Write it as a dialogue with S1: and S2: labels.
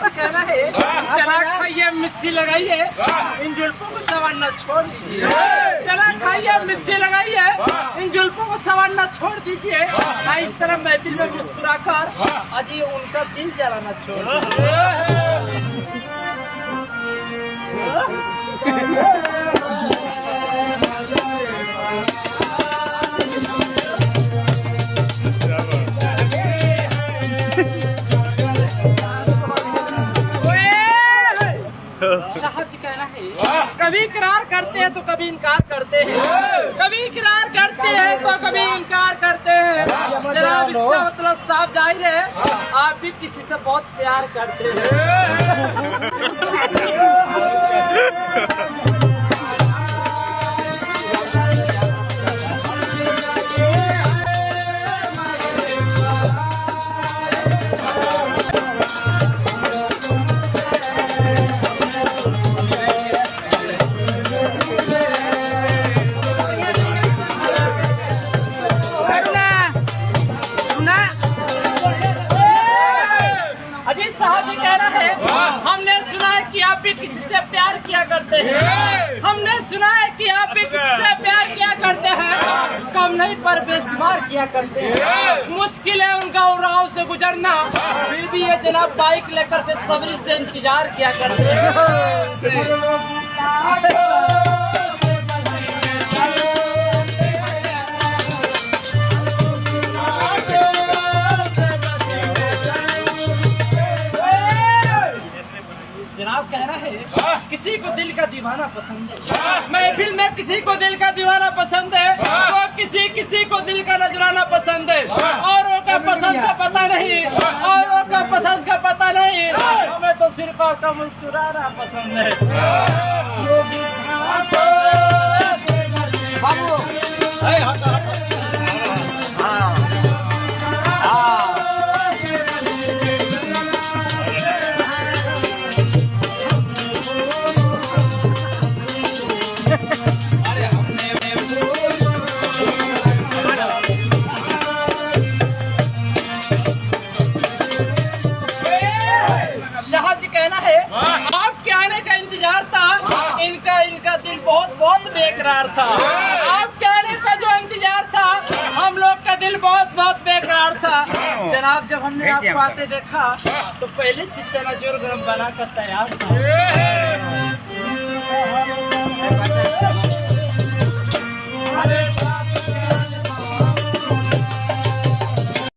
S1: कहना है चना खाइए मिस्सी लगाइए, इन जुल्फों को संवारना छोड़ दीजिए। चना खाइए मिस्सी लगाइए, इन जुल्फों को संवारना छोड़ दीजिए। इस तरह महफिल में मुस्कुराकर अजी उनका दिल जलाना छोड़ दीजिए। साहब जी कहना है कभी इकरार करते हैं तो कभी इनकार करते हैं, कभी इकरार करते हैं तो कभी इनकार करते हैं। जनाब इसका मतलब साफ जाहिर है आप भी किसी से बहुत प्यार करते हैं। अजीत साहब जी कहना है हमने सुना है कि आप भी किसी से प्यार किया करते हैं, हमने सुना है कि आप भी किसी से प्यार किया करते हैं, कम नहीं पर बेशुमार किया करते हैं। मुश्किल है उनका उड़ाव से गुजरना, फिर भी ये जनाब बाइक लेकर बेसब्री से इंतजार किया करते हैं। जनाब कहना है किसी को दिल का दीवाना पसंद है, महफिल में किसी को दिल का दीवाना पसंद है, तो किसी को दिल का नजराना पसंद है। औरों का पसंद का पता नहीं, औरों का पसंद का पता नहीं, हमें तो सिर्फ आपका मुस्कुराना पसंद है। आपके आने का इंतजार था, इनका दिल बहुत बेकरार था। आपके आने का जो इंतजार था हम लोग का दिल बहुत बेकरार था। जनाब जब हमने आपको आते देखा तो पहले से चना जोर गरम बना कर तैयार था।